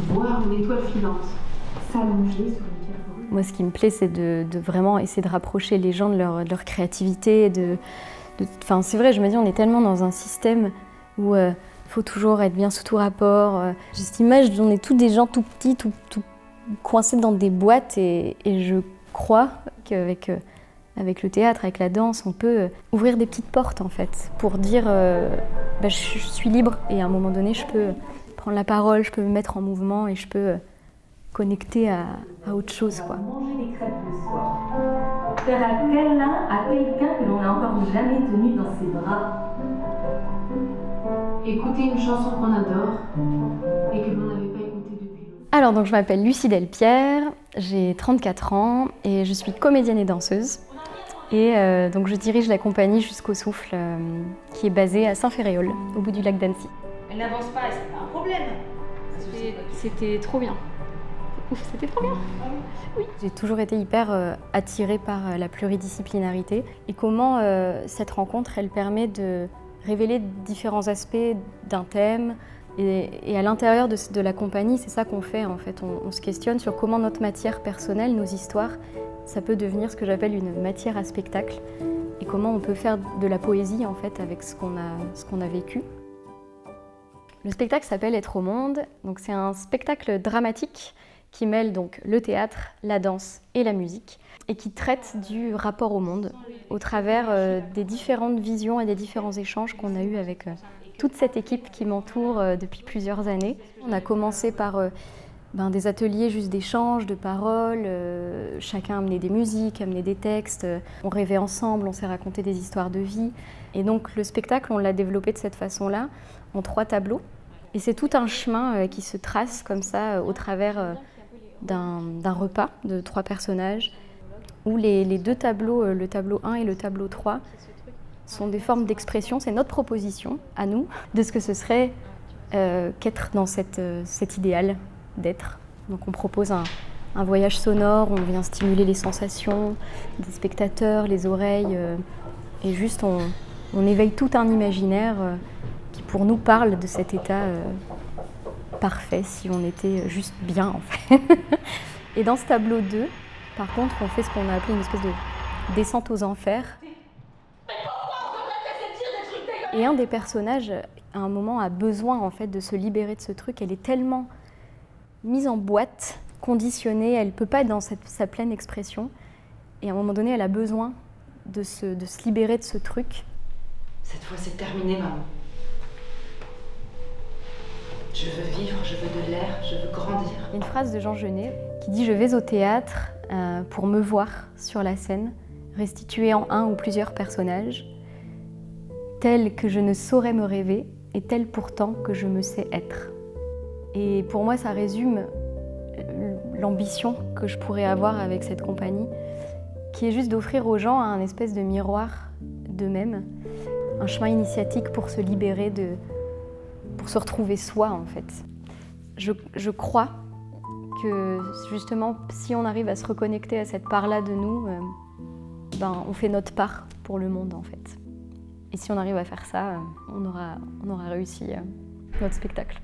voir une étoile filante s'allonger sur une pierre brune. Moi, ce qui me plaît, c'est de vraiment essayer de rapprocher les gens de leur créativité. Enfin, c'est vrai, je me dis, on est tellement dans un système où il faut toujours être bien sous tout rapport. J'ai cette image, on est tous des gens tout petits, tout coincés dans des boîtes. Et je crois qu'avec avec le théâtre, avec la danse, on peut ouvrir des petites portes, en fait, pour dire je suis libre. Et à un moment donné, je peux prendre la parole, je peux me mettre en mouvement et je peux connecter à autre chose, quoi. Manger des crêpes le soir. Faire un câlin à quelqu'un que l'on n'a encore jamais tenu dans ses bras. Écouter une chanson qu'on adore et que l'on n'avait pas écoutée depuis longtemps. Alors, donc, je m'appelle Lucie Delpierre, j'ai 34 ans et je suis comédienne et danseuse. Et donc, je dirige la compagnie Jusqu'au Souffle, qui est basée à Saint-Ferréol, au bout du lac d'Annecy. Elle n'avance pas et c'est pas un problème. C'était trop bien. Ouf, c'était trop bien. Oui. J'ai toujours été hyper attirée par la pluridisciplinarité et comment cette rencontre, elle permet de révéler différents aspects d'un thème. Et à l'intérieur de la compagnie, c'est ça qu'on fait en fait. On se questionne sur comment notre matière personnelle, nos histoires, ça peut devenir ce que j'appelle une matière à spectacle et comment on peut faire de la poésie en fait avec ce qu'on a vécu. Le spectacle s'appelle Être au monde. Donc c'est un spectacle dramatique qui mêle donc le théâtre, la danse et la musique et qui traite du rapport au monde au travers des différentes visions et des différents échanges qu'on a eus avec toute cette équipe qui m'entoure depuis plusieurs années. On a commencé par des ateliers juste d'échanges, de paroles, chacun amenait des musiques, amenait des textes, on rêvait ensemble, on s'est raconté des histoires de vie. Et donc le spectacle, on l'a développé de cette façon-là, en 3 tableaux. Et c'est tout un chemin qui se trace comme ça au travers d'un repas de 3 personnages, où les 2 tableaux, le tableau 1 et le tableau 3, sont des formes d'expression, c'est notre proposition à nous, de ce que ce serait qu'être dans cet idéal d'être. Donc on propose un voyage sonore, on vient stimuler les sensations des spectateurs, les oreilles, et juste on éveille tout un imaginaire qui pour nous parle de cet état parfait, si on était juste bien en fait. Et dans ce tableau 2, par contre, on fait ce qu'on a appelé une espèce de descente aux enfers. Et un des personnages, à un moment, a besoin en fait de se libérer de ce truc. Elle est tellement mise en boîte, conditionnée, elle ne peut pas être dans sa pleine expression. Et à un moment donné, elle a besoin de se libérer de ce truc. Cette fois, c'est terminé, maman. Je veux vivre, je veux de l'air, je veux grandir. Il y a une phrase de Jean Genet qui dit « Je vais au théâtre pour me voir sur la scène, restituée en un ou plusieurs personnages, tels que je ne saurais me rêver et tels pourtant que je me sais être. » Et pour moi, ça résume l'ambition que je pourrais avoir avec cette compagnie, qui est juste d'offrir aux gens un espèce de miroir d'eux-mêmes, un chemin initiatique pour se libérer, pour se retrouver soi en fait. Je crois que justement, si on arrive à se reconnecter à cette part-là de nous, on fait notre part pour le monde en fait. Et si on arrive à faire ça, on aura réussi notre spectacle.